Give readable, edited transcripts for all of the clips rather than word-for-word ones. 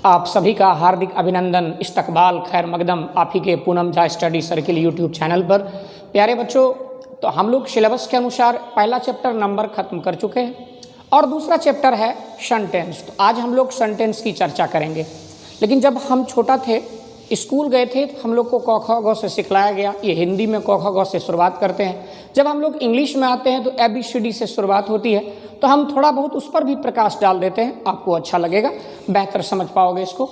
आप सभी का हार्दिक अभिनंदन, इस्तकबाल, खैर मकदम आप ही के Poonam Jha study circle YouTube channel पर। प्यारे बच्चों, तो हम लोग सिलेबस के अनुसार पहला चैप्टर नंबर खत्म कर चुके हैं और दूसरा चैप्टर है सेंटेंस। तो आज हम लोग सेंटेंस की चर्चा करेंगे। लेकिन जब हम छोटा थे, स्कूल गए थे, तो हम लोग को क ख ग से सिखलाया गया। ये हिंदी में क ख ग से शुरुआत करते हैं। जब हम लोग इंग्लिश में आते हैं तो ABCD से शुरुआत होती है। तो हम थोड़ा बहुत उस पर भी प्रकाश डाल देते हैं, आपको अच्छा लगेगा, बेहतर समझ पाओगे इसको।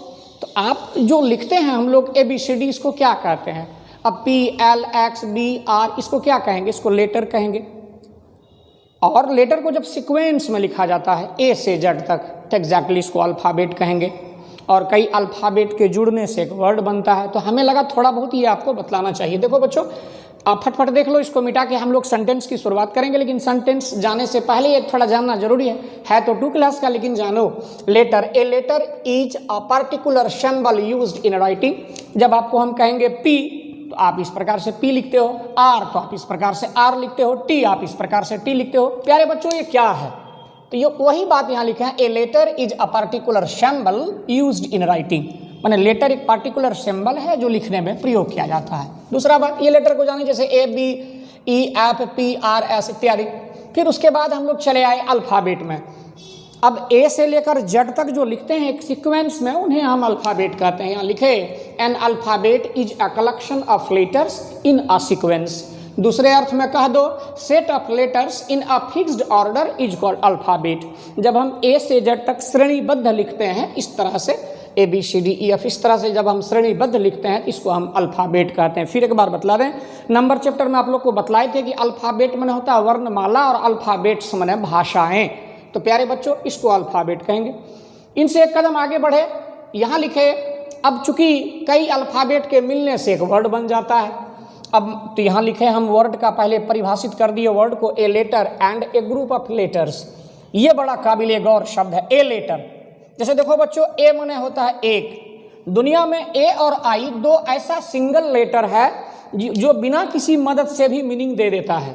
तो आप जो लिखते हैं हम लोग ABCD, इसको क्या कहते हैं? अब P, L, X, B, R, इसको क्या कहेंगे? इसको लेटर कहेंगे। और लेटर को जब सीक्वेंस में लिखा जाता है A से Z तक, तो एग्जैक्टली इसको अल्फ़ाबेट कहेंगे। और कई अल्फ़ाबेट के जुड़ने से एक वर्ड बनता है। तो हमें लगा थोड़ा बहुत ये आपको बतलाना चाहिए। देखो बच्चों, आप फटफट देख लो, इसको मिटा के हम लोग सेंटेंस की शुरुआत करेंगे। लेकिन सेंटेंस जाने से पहले ये थोड़ा जानना जरूरी है तो 2 क्लास का, लेकिन जानो। Letter, a letter is a particular symbol used in writing. जब आपको हम कहेंगे P, तो आप इस प्रकार से P लिखते हो। R, तो आप इस प्रकार से R लिखते हो। T, आप इस प्रकार से T लिखते हो। प्यारे बच्चों, ये क्या है? तो ये वही बात यहाँ लिखा है, a letter is a particular symbol used in writing. माने लेटर एक पर्टिकुलर सिंबल है जो लिखने में प्रयोग किया जाता है। दूसरा बात, ये लेटर को जाने, जैसे A, B, E, F, P, R, S इत्यादि। फिर उसके बाद हम लोग चले आए अल्फ़ाबेट में। अब A से लेकर Z तक जो लिखते हैं एक सीक्वेंस में, उन्हें हम अल्फ़ाबेट कहते हैं। यहाँ लिखे, N alphabet is a collection of letters in a sequence. दूसरे अर्थ में कह दो, set of letters in a fixed order is called alphabet. जब हम A से Z तक श्रेणीबद्ध लिखते हैं, इस तरह से ABCDEF, इस तरह से जब हम श्रेणीबद्ध लिखते हैं, इसको हम अल्फ़ाबेट कहते हैं। फिर एक बार बतला दें, नंबर चैप्टर में आप लोग को बतलाए थे कि अल्फ़ाबेट माने होता है वर्णमाला और अल्फ़ाबेट्स माने भाषाएं। तो प्यारे बच्चों, इसको अल्फ़ाबेट कहेंगे। इनसे एक कदम आगे बढ़े, यहाँ लिखे, अब चूंकि कई अल्फ़ाबेट के मिलने से एक वर्ड बन जाता है। अब तो यहाँ लिखे हम वर्ड का पहले परिभाषित कर दिए वर्ड को, a letter and a group of letters. ये बड़ा काबिले गौर शब्द है, ए लेटर। जैसे देखो बच्चों, ए माने होता है एक। दुनिया में ए और आई दो ऐसा सिंगल लेटर है जो बिना किसी मदद से भी मीनिंग दे देता है।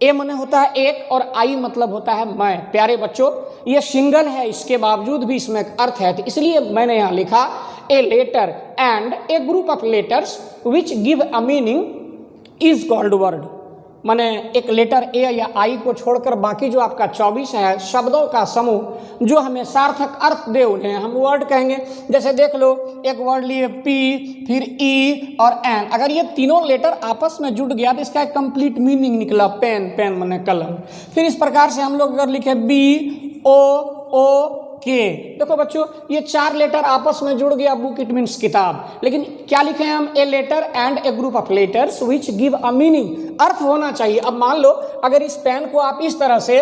ए माने होता है एक और आई मतलब होता है मैं। प्यारे बच्चों, ये सिंगल है, इसके बावजूद भी इसमें एक अर्थ है। तो इसलिए मैंने यहाँ लिखा, a letter and a group of letters which give a meaning is called word. माने एक लेटर ए या आई को छोड़कर बाकी जो आपका 24 है शब्दों का समूह जो हमें सार्थक अर्थ दे, उन्हें हम वर्ड कहेंगे। जैसे देख लो, एक वर्ड लिए P, फिर E और N। अगर ये तीनों लेटर आपस में जुड़ गया तो इसका एक कंप्लीट मीनिंग निकला, पेन। पेन माने कलम। फिर इस प्रकार से हम लोग अगर लिखे B, O, K, देखो बच्चों, ये 4 लेटर आपस में जुड़ गया, बुक इट मीन्स किताब। लेकिन क्या लिखे हैं हम? A letter and a group of letters which give a meaning, अर्थ होना चाहिए। अब मान लो अगर इस पेन को आप इस तरह से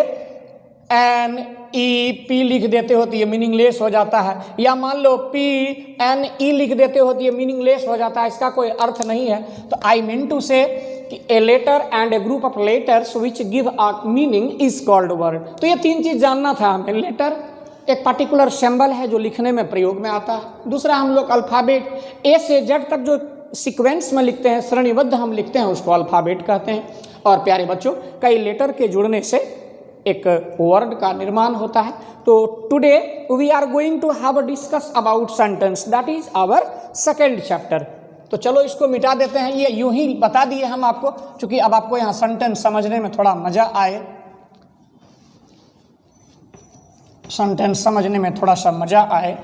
NEP लिख देते हो तो ये मीनिंगलेस हो जाता है, या मान लो PNE लिख देते हो तो ये मीनिंगलेस हो जाता है, इसका कोई अर्थ नहीं है। तो I mean to say a letter and a group of letters which give a meaning is called word. तो ये 3 चीज जानना था हमें। लेटर एक पर्टिकुलर सिंबल है जो लिखने में प्रयोग में आता है। दूसरा, हम लोग अल्फ़ाबेट A से Z तक जो सीक्वेंस में लिखते हैं, श्रेणीबद्ध हम लिखते हैं, उसको अल्फ़ाबेट कहते हैं। और प्यारे बच्चों, कई लेटर के जुड़ने से एक वर्ड का निर्माण होता है। तो today we are going to have a discuss about sentence, that is our second chapter. तो चलो इसको मिटा देते हैं। ये यूं ही बता दिए हम आपको, चूंकि अब आपको यहाँ सेंटेंस समझने में थोड़ा मजा आए, सेंटेंस समझने में थोड़ा सा मजा आए।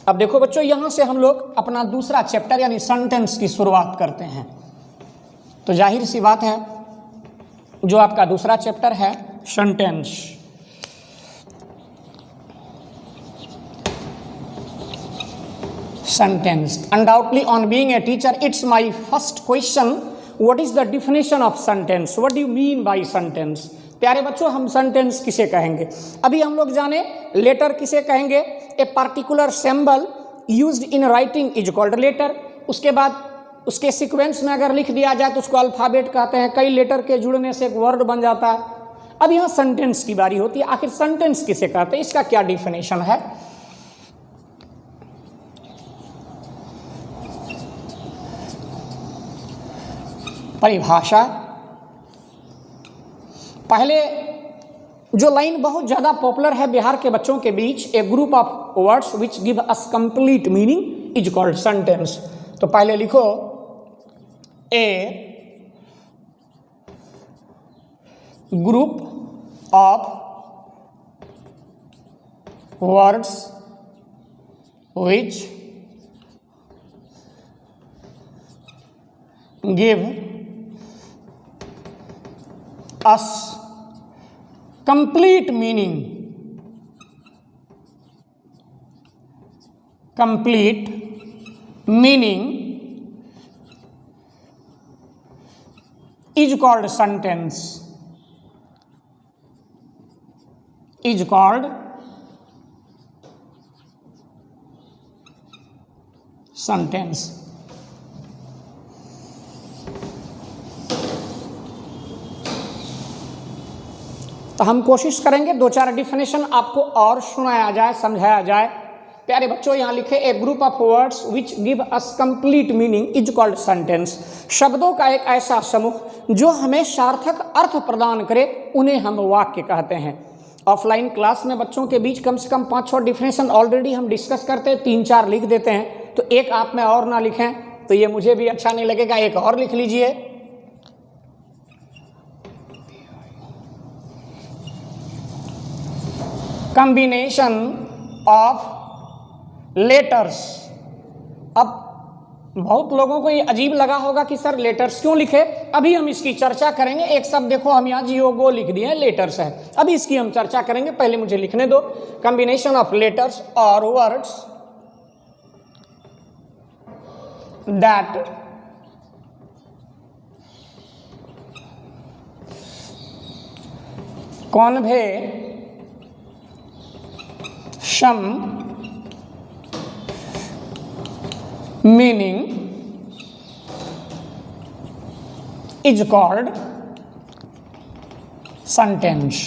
अब देखो बच्चों, यहां से हम लोग अपना दूसरा चैप्टर यानी सेंटेंस की शुरुआत करते हैं। तो जाहिर सी बात है, जो आपका दूसरा चैप्टर है sentence, sentence. Undoubtedly on being a teacher, it's my first question, what is the definition of sentence? What do you mean by sentence? प्यारे बच्चों, हम सेंटेंस किसे कहेंगे? अभी हम लोग जाने लेटर किसे कहेंगे। A particular symbol used in writing is called letter. उसके बाद उसके सीक्वेंस में अगर लिख दिया जाए तो उसको अल्फ़ाबेट कहते हैं। कई लेटर के जुड़ने से एक वर्ड बन जाता है। अब यहाँ सेंटेंस की बारी होती है। आखिर सेंटेंस किसे कहते हैं, इसका क्या डिफिनेशन है? परिभाषा, पहले जो लाइन बहुत ज़्यादा पॉपुलर है बिहार के बच्चों के बीच, a group of words which give us complete meaning is called sentence. तो पहले लिखो a group of words which give us complete meaning is called sentence, is called sentence। तो हम कोशिश करेंगे दो चार डिफिनेशन आपको और सुनाया जाए, समझाया जाए। प्यारे बच्चों यहाँ लिखे a group of words which give us complete meaning is called sentence. शब्दों का एक ऐसा समूह जो हमें सार्थक अर्थ प्रदान करे उन्हें हम वाक्य कहते हैं। ऑफलाइन क्लास में बच्चों के बीच कम से कम 5-6 डिफिनेशन ऑलरेडी हम डिस्कस करते हैं, 3-4 लिख देते हैं। तो एक आप में और ना लिखें तो ये मुझे भी अच्छा नहीं लगेगा, एक और लिख लीजिए। Combination of letters. अब बहुत लोगों को ये अजीब लगा होगा कि सर लेटर्स क्यों लिखे, अभी हम इसकी चर्चा करेंगे। एक शब्द देखो हम यहाँ जियो गो लिख दिए हैं, लेटर्स है, अभी इसकी हम चर्चा करेंगे, पहले मुझे लिखने दो। कॉम्बिनेशन ऑफ लेटर्स और words that convey some meaning is called sentence।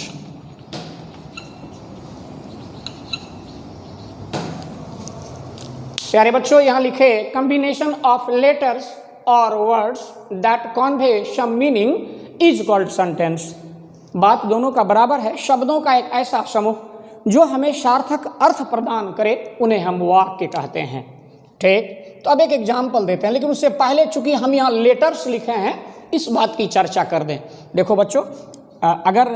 प्यारे बच्चों यहाँ लिखे कॉम्बिनेशन ऑफ लेटर्स और words that convey some meaning is called sentence. बात दोनों का बराबर है। शब्दों का एक ऐसा समूह जो हमें सार्थक अर्थ प्रदान करे उन्हें हम वाक्य कहते हैं। ठीक, तो अब एक एग्जाम्पल देते हैं, लेकिन उससे पहले चूंकि हम यहाँ लेटर्स लिखे हैं इस बात की चर्चा कर दें। देखो बच्चों, अगर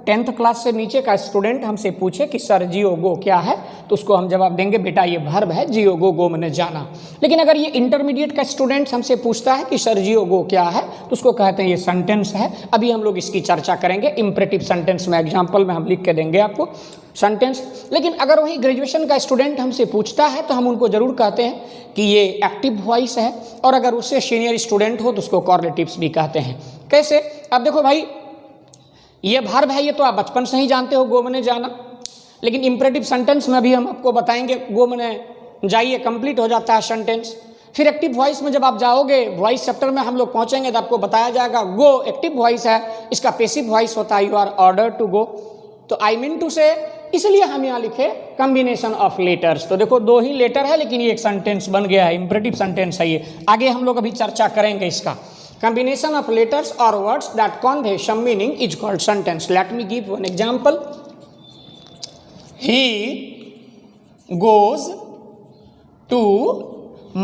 10th क्लास से नीचे का स्टूडेंट हमसे पूछे कि सर जियो गो क्या है, तो उसको हम जवाब देंगे बेटा ये वर्ब है, जियो गो, गो मैंने जाना। लेकिन अगर ये इंटरमीडिएट का स्टूडेंट हमसे पूछता है कि सर जियो गो क्या है, तो उसको कहते हैं ये सेंटेंस है। अभी हम लोग इसकी चर्चा करेंगे। इंपरेटिव सेंटेंस में एग्जाम्पल में हम लिख के देंगे आपको सेंटेंस। लेकिन अगर वही ग्रेजुएशन का स्टूडेंट हमसे पूछता है तो हम उनको जरूर कहते हैं कि ये एक्टिव वॉइस है, और अगर उससे सीनियर स्टूडेंट हो तो उसको कॉर्लेटिव्स भी कहते हैं। कैसे? अब देखो भाई, ये वर्ब है, ये तो आप बचपन से ही जानते हो, गो मैंने जाना। लेकिन इंपरेटिव सेंटेंस में भी हम आपको बताएंगे गो मैंने जाइए, कंप्लीट हो जाता है सेंटेंस। फिर एक्टिव वॉइस में जब आप जाओगे, वॉइस चैप्टर में हम लोग पहुंचेंगे तो आपको बताया जाएगा गो एक्टिव वॉइस है, इसका पैसिव वॉइस होता है you are order to go. तो आई मीन टू से, इसलिए हम यहाँ लिखे कॉम्बिनेशन ऑफ लेटर्स। तो देखो 2 ही लेटर है लेकिन ये एक सेंटेंस बन गया है, इंपरेटिव सेंटेंस है ये। आगे हम लोग अभी चर्चा करेंगे इसका। Combination of letters or words that convey some meaning is called sentence. Let me give one example. He goes to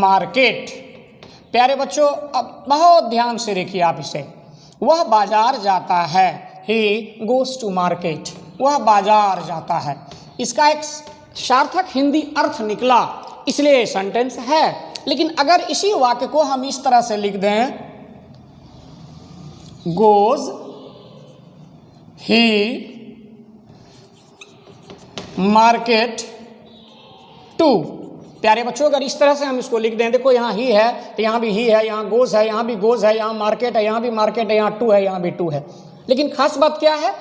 market. प्यारे बच्चों, अब बहुत ध्यान से देखिए आप इसे। वह बाजार जाता है। He goes to market. वह बाजार जाता है। इसका एक सार्थक हिंदी अर्थ निकला, इसलिए सेंटेंस है। लेकिन अगर इसी वाक्य को हम इस तरह से लिख दें, goes he market to। प्यारे बच्चों, अगर इस तरह से हम इसको लिख दें, देखो यहाँ ही है तो यहाँ भी ही है, यहाँ गोज है, यहाँ भी गोज है, यहाँ मार्केट है, यहाँ भी मार्केट है, यहाँ टू है, यहाँ भी टू है। लेकिन खास बात क्या है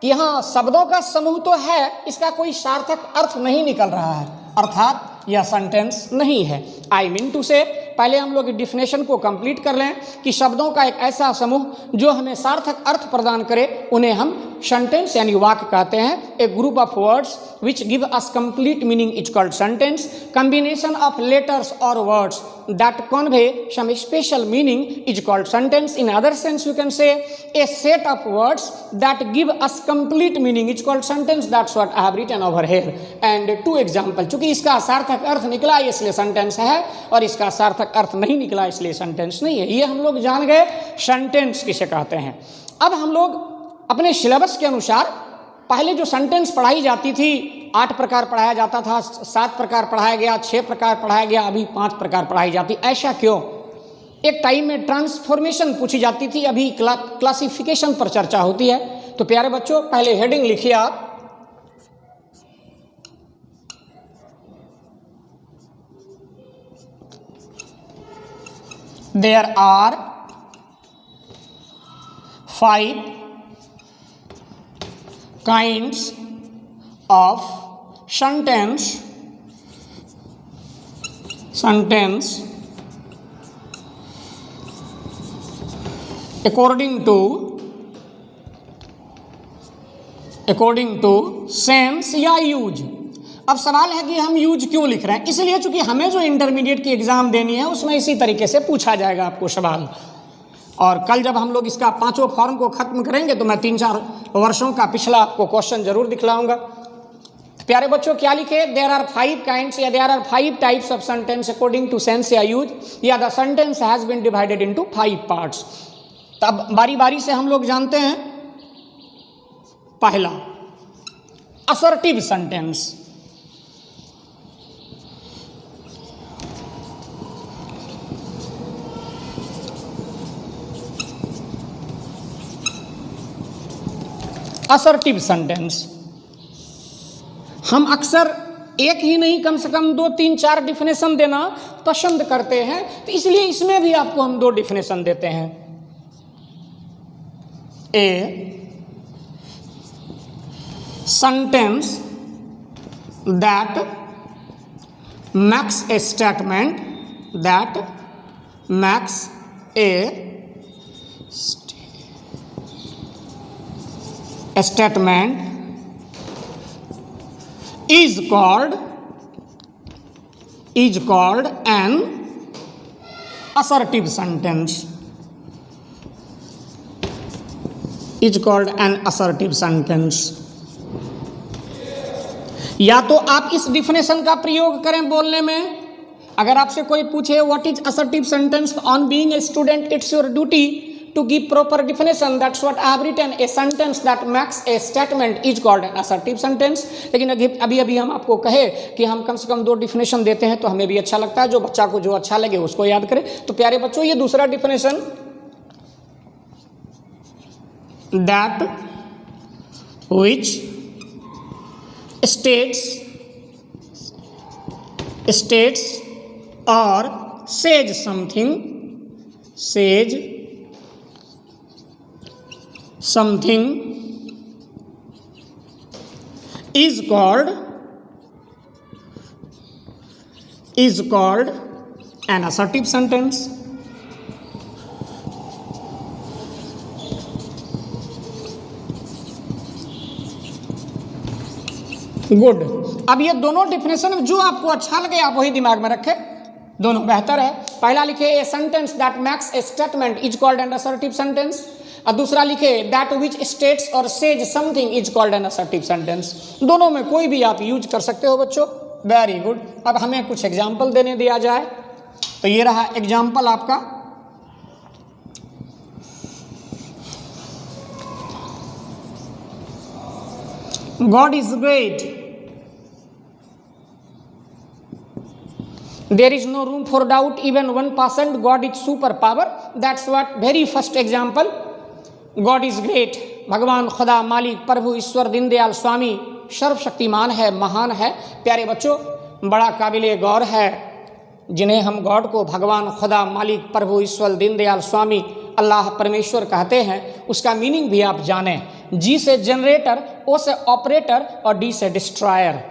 कि यहाँ शब्दों का समूह तो है, इसका कोई सार्थक अर्थ नहीं निकल रहा है, अर्थात यह सेंटेंस नहीं है। आई मीन टू से, पहले हम लोग डिफिनेशन को कंप्लीट कर लें कि शब्दों का एक ऐसा समूह जो हमें सार्थक अर्थ प्रदान करे उन्हें हम सेंटेंस यानी वाक्य कहते हैं। A group of words which give us complete meaning is called sentence. Combination of letters और words that convey some special meaning is called sentence. In other sense you can say a set of words that give us complete meaning is called sentence. That's what I have written over here and two example. चूंकि इसका सार्थक अर्थ निकला इसलिए sentence है और इसका सार्थक अर्थ नहीं निकला इसलिए सेंटेंस नहीं है। ये हम लोग जान गए सेंटेंस किसे कहते हैं। अब हम लोग अपने सिलेबस के अनुसार पहले जो सेंटेंस पढ़ाई जाती थी 8 प्रकार पढ़ाया जाता था, 7 प्रकार पढ़ाया गया, 6 प्रकार पढ़ाया गया, अभी 5 प्रकार पढ़ाई जाती। ऐसा क्यों? एक टाइम में ट्रांसफॉर्मेशन पूछी जाती थी, अभी क्लासिफिकेशन पर चर्चा होती है। तो प्यारे बच्चों पहले हेडिंग लिखिए आप, there are 5 kinds of sentence according to sense या यूज। अब सवाल है कि हम यूज क्यों लिख रहे हैं, इसलिए चूंकि हमें जो इंटरमीडिएट की एग्जाम देनी है उसमें इसी तरीके से पूछा जाएगा आपको सवाल। और कल जब हम लोग इसका 5 फॉर्म को खत्म करेंगे तो मैं 3-4 वर्षों का पिछला आपको क्वेश्चन जरूर दिखलाऊंगा। प्यारे बच्चों क्या लिखे, देयर आर 5 काइंड्स या there are 5 types of sentence according to sense या यूज, या the sentence has been divided into 5 parts. तब बारी बारी से हम लोग जानते हैं। पहला असर्टिव सेंटेंस। असर्टिव सेंटेंस हम अक्सर एक ही नहीं कम से कम 2-3-4 डिफिनेशन देना पसंद करते हैं, तो इसलिए इसमें भी आपको हम 2 डिफिनेशन देते हैं। A sentence that max A statement statement is called an assertive sentence. या तो आप इस डिफिनेशन का प्रयोग करें बोलने में। अगर आपसे कोई पूछे what is assertive sentence, on being a student it's your duty to give proper definition. That's what I have written. A sentence that makes a statement is called an assertive sentence. लेकिन अभी हम आपको कहे कि हम कम से कम 2 definition देते हैं तो हमें भी अच्छा लगता है, जो बच्चा को जो अच्छा लगे उसको याद करें। तो प्यारे बच्चों ये दूसरा definition, that which states or says something is called an assertive sentence. Good. अब ये दोनों डिफिनेशन जो आपको अच्छा लगे आप वही दिमाग में रखें, दोनों बेहतर है। पहला लिखे ए sentence that max A statement is called N assertive sentence, और दूसरा लिखे दैट विच स्टेट्स और says something is called N assertive sentence. दोनों में कोई भी आप यूज कर सकते हो बच्चों। Very good. अब हमें कुछ एग्जाम्पल देने दिया जाए, तो ये रहा एग्जाम्पल आपका। God is great, there is no room for doubt, even 1%, God is super power. That's what very first example. God is great, भगवान खुदा मालिक प्रभु ईश्वर दीनदयाल स्वामी सर्वशक्तिमान है, महान है। प्यारे बच्चों बड़ा काबिले गौर है जिन्हें हम गॉड को भगवान खुदा मालिक प्रभु ईश्वर दीनदयाल स्वामी अल्लाह परमेश्वर कहते हैं, उसका मीनिंग भी आप जानें। जी से जनरेटर, ओ से ऑपरेटर और डी से डिस्ट्रॉयर।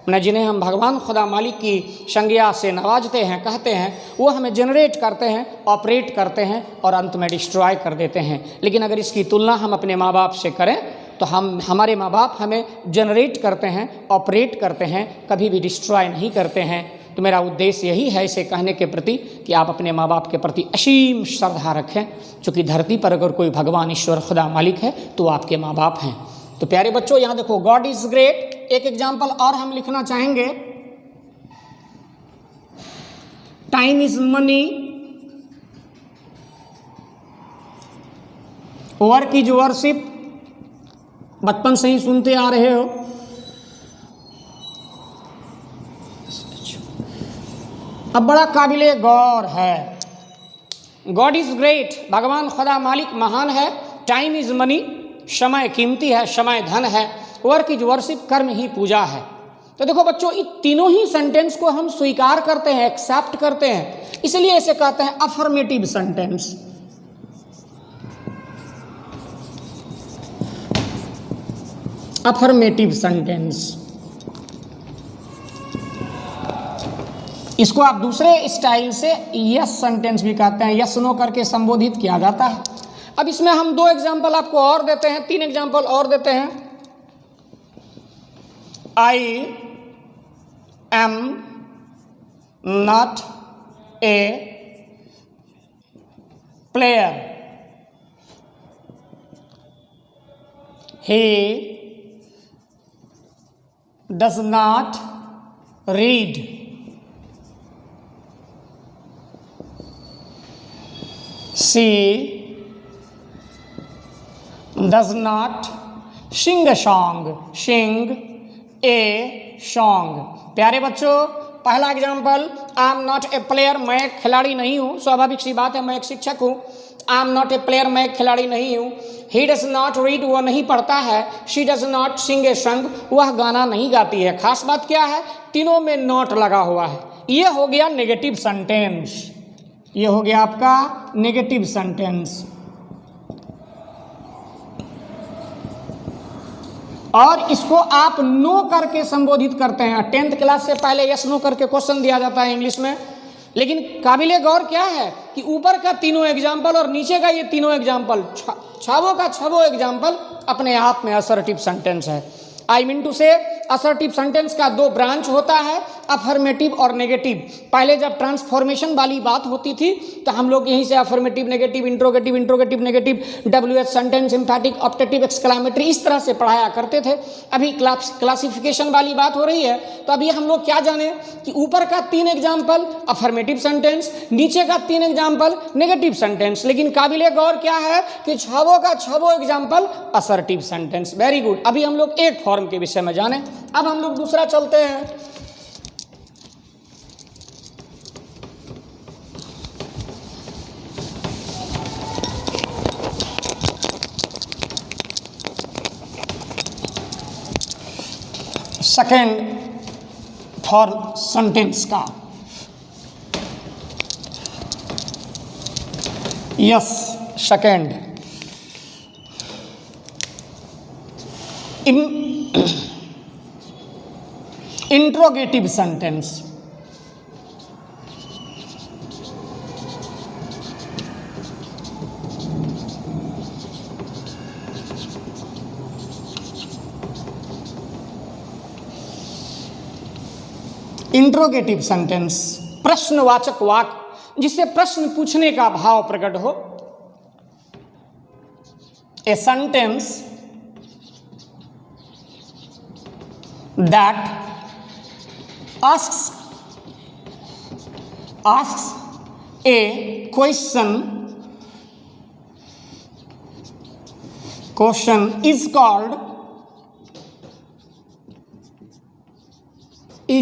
न जिन्हें हम भगवान खुदा मालिक की संज्ञा से नवाजते हैं, कहते हैं, वो हमें जनरेट करते हैं, ऑपरेट करते हैं और अंत में डिस्ट्रॉय कर देते हैं। लेकिन अगर इसकी तुलना हम अपने माँ बाप से करें तो हमारे माँ बाप हमें जनरेट करते हैं, ऑपरेट करते हैं, कभी भी डिस्ट्रॉय नहीं करते हैं। तो मेरा उद्देश्य यही है इसे कहने के प्रति कि आप अपने माँ बाप के प्रति असीम श्रद्धा रखें, क्योंकि धरती पर अगर कोई भगवान, ईश्वर, खुदा, मालिक है तो आपके माँ बाप हैं। तो प्यारे बच्चों यहाँ देखो, गॉड इज ग्रेट। एक एग्जाम्पल और हम लिखना चाहेंगे, time is money, work is worship, बचपन से ही सुनते आ रहे हो। अब बड़ा काबिले गौर है, गॉड इज ग्रेट, भगवान खुदा मालिक महान है। टाइम इज मनी, समय कीमती है, समय धन है। वर्क इज वर्शिप, कर्म ही पूजा है। तो देखो बच्चों, इन तीनों ही सेंटेंस को हम स्वीकार करते हैं, एक्सेप्ट करते हैं, इसलिए इसे कहते हैं अफर्मेटिव सेंटेंस। अफर्मेटिव सेंटेंस, इसको आप दूसरे स्टाइल से यस सेंटेंस भी कहते हैं, यस नो करके संबोधित किया जाता है। अब इसमें हम 2 एग्जाम्पल आपको और देते हैं, 3 एग्जाम्पल और देते हैं। I am not a player, he does not read, she does not sing a song, sing a song। प्यारे बच्चों, पहला example, I am not a player, मैं एक खिलाड़ी नहीं हूँ। स्वाभाविक सी बात है, मैं एक शिक्षक हूँ। I am not a player, मैं एक खिलाड़ी नहीं हूँ। ही डज नॉट रीड, वह नहीं पढ़ता है। She does not sing a song, वह गाना नहीं गाती है। खास बात क्या है, तीनों में नॉट लगा हुआ है। ये हो गया नेगेटिव सेंटेंस, ये हो गया आपका नेगेटिव सेंटेंस। और इसको आप नो करके संबोधित करते हैं। 10th क्लास से पहले यस नो करके क्वेश्चन दिया जाता है इंग्लिश में। लेकिन काबिले गौर क्या है कि ऊपर का तीनों एग्जाम्पल और नीचे का ये तीनों एग्जाम्पल, छवों का छवों एग्जाम्पल अपने आप में असर्टिव सेंटेंस है। आई मीन टू से असर्टिव सेंटेंस का 2 ब्रांच होता है, अफर्मेटिव और नेगेटिव। पहले जब ट्रांसफॉर्मेशन वाली बात होती थी तो हम लोग यहीं से affirmative, negative, interrogative, interrogative, negative, WH sentence, एम्फैटिक, optative, exclamatory, इस तरह से पढ़ाया करते थे। अभी क्लासिफिकेशन वाली बात हो रही है, तो अभी हम लोग क्या जाने कि ऊपर का 3 एग्जाम्पल अफर्मेटिव सेंटेंस, नीचे का 3 एग्जाम्पल नेगेटिव सेंटेंस। लेकिन काबिले गौर क्या है कि छवों का छवों example assertive sentence. Very good. अभी हम लोग एक फॉर्म के विषय में जाने। अब हम लोग दूसरा चलते हैं। सेकेंड फॉर्म सेंटेंस का, yes second, interrogative sentence. Interrogative sentence, प्रश्नवाचक वाक्य, जिससे प्रश्न पूछने का भाव प्रकट हो। A sentence that asks a question is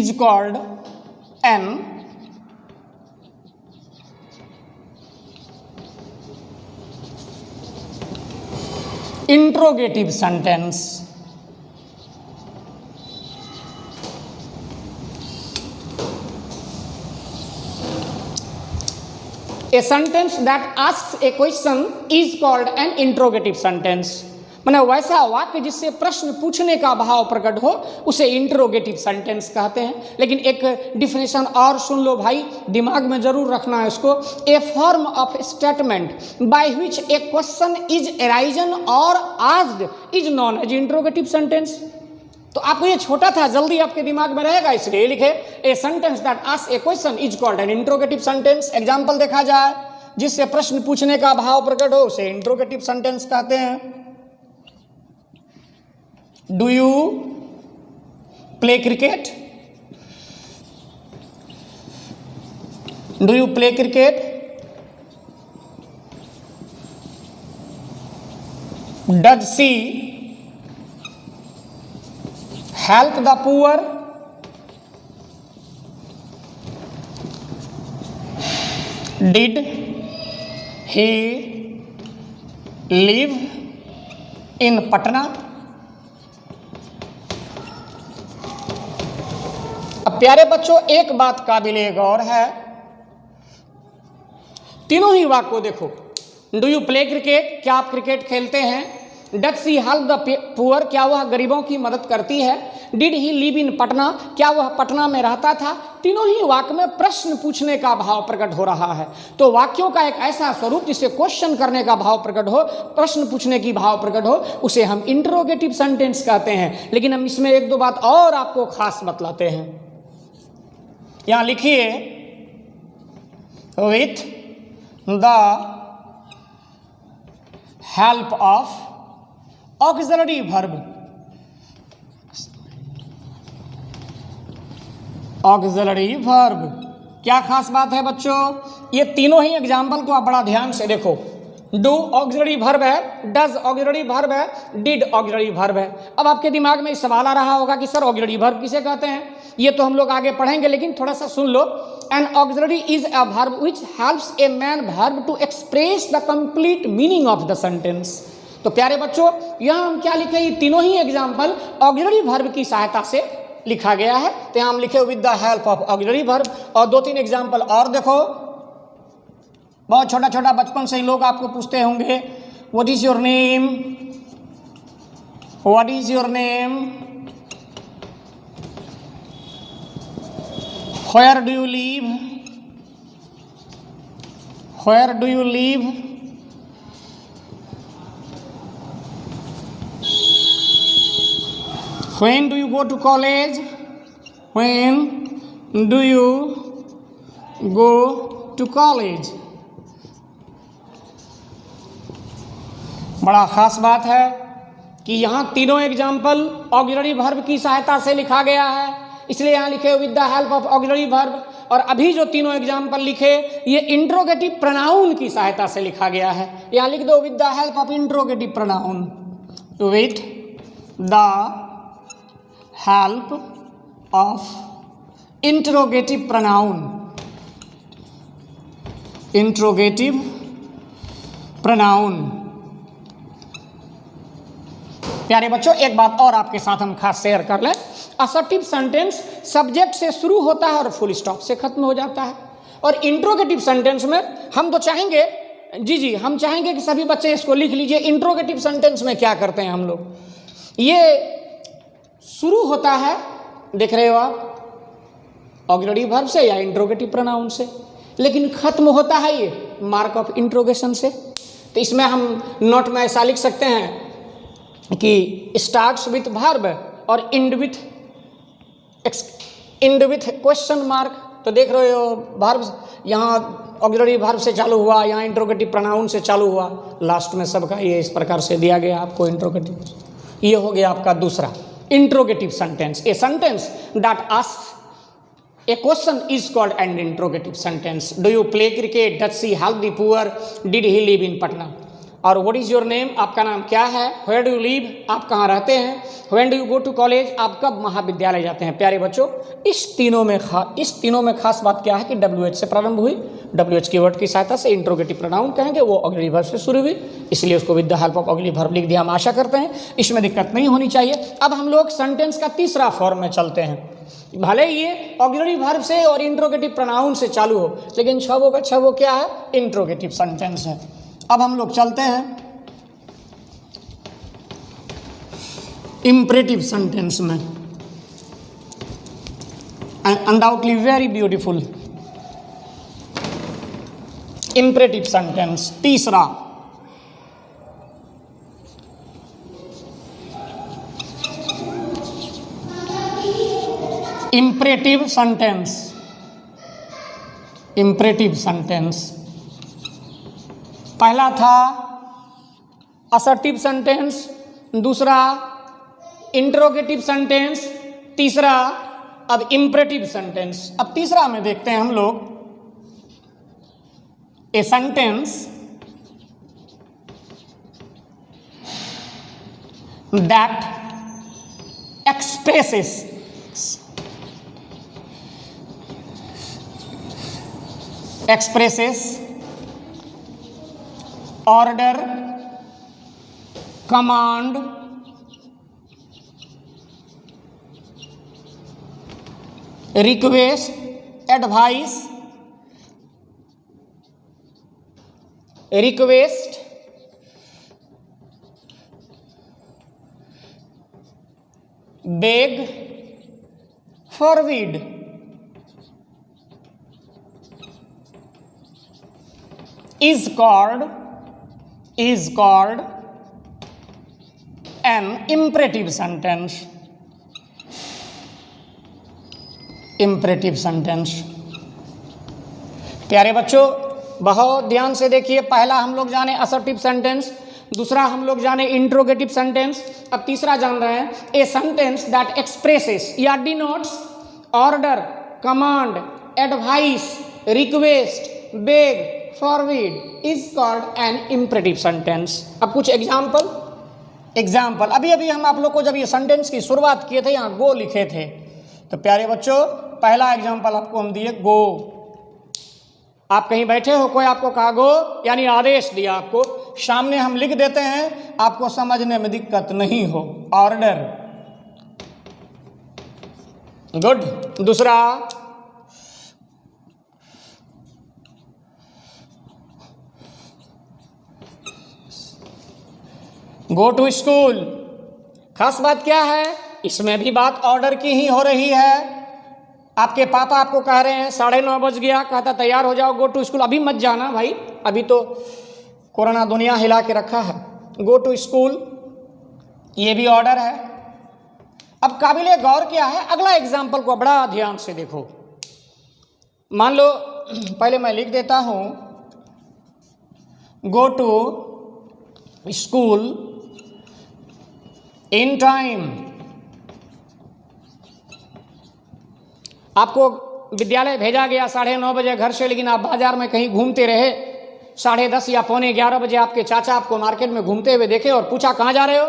called an interrogative sentence। A sentence that asks a question is called an interrogative sentence। मैंने वैसा वाक्य जिससे प्रश्न पूछने का भाव प्रकट हो उसे इंटरोगेटिव सेंटेंस कहते हैं। लेकिन एक डिफिनेशन और सुन लो भाई, दिमाग में जरूर रखना है इसको। A form of statement by which a question is arisen और asked is known as interrogative sentence. तो आपको ये छोटा था, जल्दी आपके दिमाग में रहेगा, इसलिए लिखे ए sentence that asks a question is called N interrogative sentence. Example देखा जाए, जिससे प्रश्न पूछने का भाव प्रकट हो उसे इंटरोगेटिव सेंटेंस कहते हैं। Do you play cricket? Do you play cricket? Does she help the poor? Did he live in Patna? अब प्यारे बच्चों, एक बात काबिले गौर है, तीनों ही वाक्य को देखो। Do you play cricket? क्या आप क्रिकेट खेलते हैं? Does she help the poor? क्या वह गरीबों की मदद करती है? Did he live in Patna? क्या वह पटना में रहता था? तीनों ही वाक्य में प्रश्न पूछने का भाव प्रकट हो रहा है। तो वाक्यों का एक ऐसा स्वरूप जिससे क्वेश्चन करने का भाव प्रकट हो, प्रश्न पूछने की भाव प्रकट हो, उसे हम इंटरोगेटिव सेंटेंस कहते हैं। लेकिन हम इसमें एक दो बात और आपको खास बतलाते हैं। यहां लिखिए with the help of auxiliary verb. Auxiliary verb क्या खास बात है बच्चों? ये तीनों ही एग्जाम्पल को आप बड़ा ध्यान से देखो। डू ऑक्सिलरी वर्ब है, डज ऑक्सिलरी वर्ब है, डिड ऑक्सिलरी वर्ब है। अब आपके दिमाग में सवाल आ रहा होगा कि सर ऑक्सिलरी वर्ब किसे कहते हैं? ये तो हम लोग आगे पढ़ेंगे, लेकिन थोड़ा सा सुन लो। An auxiliary is a verb which helps a main verb to express the complete meaning of the sentence. तो प्यारे बच्चों, यहाँ हम क्या लिखे? ये तीनों ही एग्जाम्पल ऑक्सिलरी वर्ब की सहायता से लिखा गया है। तो यहाँ हम लिखे with the help of auxiliary verb. और दो तीन एग्जाम्पल और देखो। बहुत छोटा छोटा बचपन से ही लोग आपको पूछते होंगे what is your name? What is your name? Where do you live? Where do you live? When do you go to college? When do you go to college? बड़ा खास बात है कि यहाँ तीनों एग्जाम्पल ऑक्सिलरी वर्ब की सहायता से लिखा गया है, इसलिए यहाँ लिखे with the help of auxiliary verb. और अभी जो तीनों एग्जाम्पल लिखे ये इंट्रोगेटिव प्रोनाउन की सहायता से लिखा गया है। यहाँ लिख दो with the help of interrogative pronoun. With the help of interrogative pronoun. Interrogative pronoun. प्यारे बच्चों, एक बात और आपके साथ हम खास शेयर कर लें। असर्टिव सेंटेंस सब्जेक्ट से शुरू होता है और फुल स्टॉप से खत्म हो जाता है। और इंट्रोगेटिव सेंटेंस में हम तो चाहेंगे, जी हम चाहेंगे कि सभी बच्चे इसको लिख लीजिए। इंट्रोगेटिव सेंटेंस में क्या करते हैं हम लोग? ये शुरू होता है, देख रहे हो आप, ऑक्सिलरी वर्ब से या इंट्रोगेटिव प्रोनाउन से, लेकिन खत्म होता है ये मार्क ऑफ इंट्रोगेशन से। तो इसमें हम नोट में ऐसा लिख सकते हैं कि स्टार्ट्स विथ वर्ब और एंड विथ क्वेश्चन मार्क। तो देख रहे हो वर्ब यहाँ ऑक्सिलरी वर्ब से चालू हुआ, यहाँ इंट्रोगेटिव प्रोनाउन से चालू हुआ, लास्ट में सबका ये इस प्रकार से दिया गया आपको इंट्रोगेटिव। ये हो गया आपका दूसरा interrogative sentence. A sentence that asks a question is called an interrogative sentence. Do you play cricket? Does she help the poor? Did he live in Patna? और व्हाट इज योर नेम? आपका नाम क्या है? Where do you live? आप कहाँ रहते हैं? When do you go to college? आप कब महाविद्यालय जाते हैं? प्यारे बच्चों, इस तीनों में खास बात क्या है कि WH से प्रारंभ हुई। WH की वर्ड की सहायता से इंट्रोगेटिव प्रोनाउन कहेंगे, वो ऑक्सिलरी वर्ब से शुरू हुई, इसलिए उसको with the help of auxiliary verb लिख दिया। हम आशा करते हैं इसमें दिक्कत नहीं होनी चाहिए। अब हम लोग सेंटेंस का तीसरा फॉर्म में चलते हैं। भले ये ऑक्सिलरी वर्ब से और इंट्रोगेटिव प्रोनाउन से चालू हो, लेकिन छवो का छवो क्या है? इंट्रोगेटिव सेंटेंस है। अब हम लोग चलते हैं इम्परेटिव सेंटेंस में, undoubtedly very beautiful imperative sentence. तीसरा, इम्परेटिव सेंटेंस। इम्परेटिव सेंटेंस पहला था असर्टिव सेंटेंस, दूसरा इंट्रोगेटिव सेंटेंस, तीसरा अब इम्परेटिव सेंटेंस। अब तीसरा में देखते हैं हम लोग, ए sentence that expresses order, command, request, advice, request, beg, forbid, is called an imperative sentence। imperative sentence। प्यारे बच्चों बहुत ध्यान से देखिए, पहला हम लोग जाने असर्टिव सेंटेंस, दूसरा हम लोग जाने इंट्रोगेटिव सेंटेंस, अब तीसरा जान रहे हैं ए सेंटेंस दैट एक्सप्रेसेस या denotes order, command, advice, request, beg, forward is called an imperative sentence. अब कुछ एग्जाम्पल अभी हम आप लोग को जब ये सेंटेंस की शुरुआत किए थे यहाँ गो लिखे थे, तो प्यारे बच्चों पहला एग्जाम्पल आपको हम दिए गो। आप कहीं बैठे हो, कोई आपको कहा गो यानी आदेश दिया आपको, सामने हम लिख देते हैं, आपको समझने में दिक्कत नहीं हो, ऑर्डर। गुड। दूसरा गो टू स्कूल। खास बात क्या है, इसमें भी बात ऑर्डर की ही हो रही है। आपके पापा आपको कह रहे हैं 9:30 बज गया, कहता तैयार हो जाओ, गो टू स्कूल। अभी मत जाना भाई, अभी तो कोरोना दुनिया हिला के रखा है। गो टू स्कूल ये भी ऑर्डर है। अब काबिले गौर क्या है, अगला एग्जाम्पल को बड़ा ध्यान से देखो। मान लो पहले मैं लिख देता हूं go to school in time. आपको विद्यालय भेजा गया 9:30 बजे घर से, लेकिन आप बाजार में कहीं घूमते रहे, 10:30 या 11:15 बजे आपके चाचा आपको मार्केट में घूमते हुए देखे और पूछा कहाँ जा रहे हो,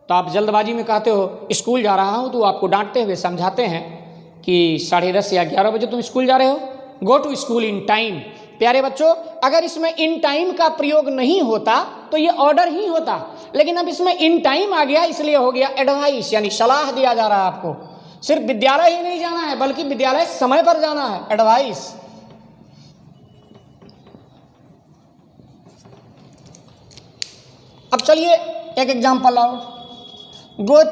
तो आप जल्दबाजी में कहते हो स्कूल जा रहा हूँ, तो आपको डांटते हुए समझाते हैं कि 10:30 या 11 बजे तुम स्कूल जा रहे हो। Go to school in time. प्यारे बच्चों अगर इसमें इन टाइम का प्रयोग नहीं होता तो ये ऑर्डर ही होता, लेकिन अब इसमें इन टाइम आ गया, इसलिए हो गया एडवाइस, यानी सलाह दिया जा रहा है आपको। सिर्फ विद्यालय ही नहीं जाना है बल्कि विद्यालय समय पर जाना है, एडवाइस। अब चलिए एक एग्जांपल और, गो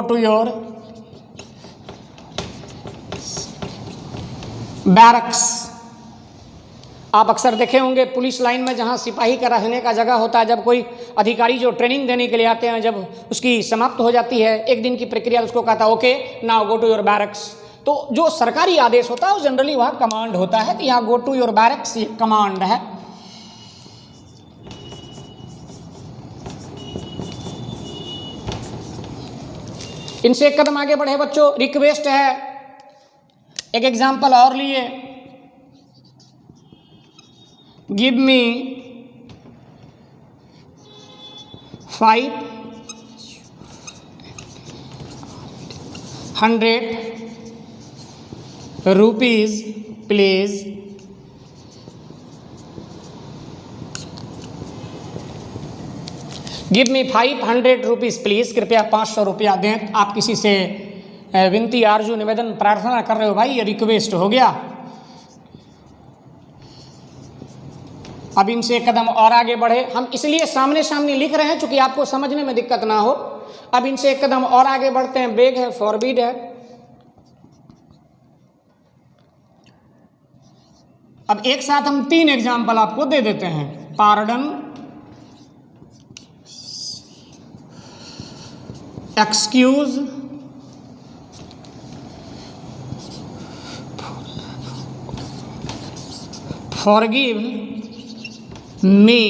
टू योर बैरक्स। आप अक्सर देखे होंगे पुलिस लाइन में जहां सिपाही का रहने का जगह होता है, जब कोई अधिकारी जो ट्रेनिंग देने के लिए आते हैं, जब उसकी समाप्त हो जाती है एक दिन की प्रक्रिया, उसको कहता है okay now go to your barracks. तो जो सरकारी आदेश होता है वो जनरली वहाँ कमांड होता है, तो यहाँ गो टू योर बैरक्स ये कमांड है। इनसे एक कदम आगे बढ़े बच्चों, रिक्वेस्ट है। एक एग्जांपल और लिए, give me 500 rupees please. Give me 500 rupees please, कृपया 500 रुपया दें। आप किसी से विनती, आरजू, निवेदन, प्रार्थना कर रहे हो, भाई ये रिक्वेस्ट हो गया। अब इनसे एक कदम और आगे बढ़े, हम इसलिए सामने सामने लिख रहे हैं क्योंकि आपको समझने में दिक्कत ना हो। अब इनसे एक कदम और आगे बढ़ते हैं, बेग है, फॉरबिड है। अब एक साथ हम 3 एग्जाम्पल आपको दे देते हैं। Pardon, excuse, forgive me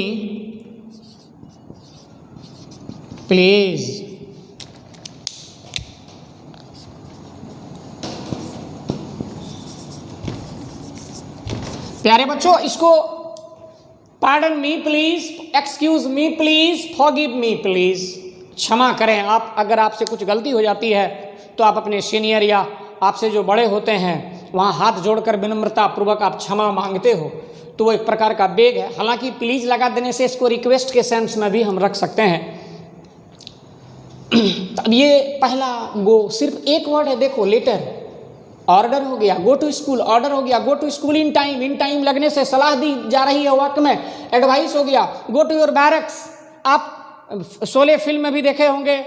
please. प्यारे बच्चों, इसको pardon me please, excuse me please, forgive me please, क्षमा करें आप, अगर आपसे कुछ गलती हो जाती है तो आप अपने सीनियर या आपसे जो बड़े होते हैं वहाँ हाथ जोड़कर विनम्रता पूर्वक आप क्षमा मांगते हो, तो वो एक प्रकार का बेग है। हालांकि प्लीज लगा देने से इसको रिक्वेस्ट के सेंस में भी हम रख सकते हैं। अब ये पहला गो सिर्फ एक वर्ड है, देखो लेटर, ऑर्डर हो गया गो टू स्कूल, ऑर्डर हो गया go to school in time, in time लगने से सलाह दी जा रही है वाक्य में, एडवाइस हो गया गो टू योर बैरक्स। आप शोले फिल्म में भी देखे होंगे,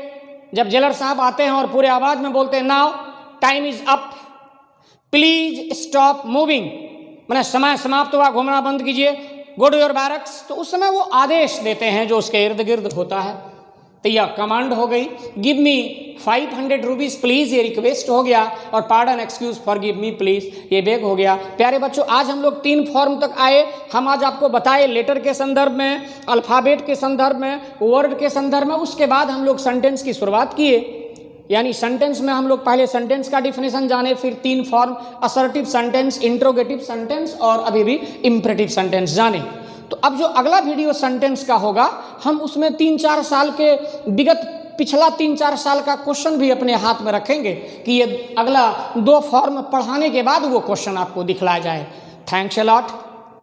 जब जेलर साहब आते हैं और पूरे आवाज में बोलते हैं now time is up, please stop moving, मैंने समय समाप्त हुआ, घूमना बंद कीजिए, गो टू योर बैरक्स। तो उस समय वो आदेश देते हैं जो उसके इर्द गिर्द होता है। तो यह कमांड हो गई। गिव मी 500 रुपीज़ प्लीज़, ये रिक्वेस्ट हो गया। और pardon, excuse, forgive me please, ये बेग हो गया। प्यारे बच्चों, आज हम लोग 3 फॉर्म तक आए। हम आज आपको बताए लेटर के संदर्भ में, अल्फ़ाबेट के संदर्भ में, वर्ड के संदर्भ में। उसके बाद हम लोग सेंटेंस की शुरुआत किए, यानी सेंटेंस में हम लोग पहले सेंटेंस का डिफिनेशन जाने, फिर 3 form, assertive sentence, interrogative sentence और अभी भी इम्परेटिव सेंटेंस जाने। तो अब जो अगला वीडियो सेंटेंस का होगा, हम उसमें 3-4 साल के विगत पिछला 3-4 साल का क्वेश्चन भी अपने हाथ में रखेंगे कि ये अगला 2 फॉर्म पढ़ाने के बाद वो क्वेश्चन आपको दिखलाया जाए। Thanks a lot.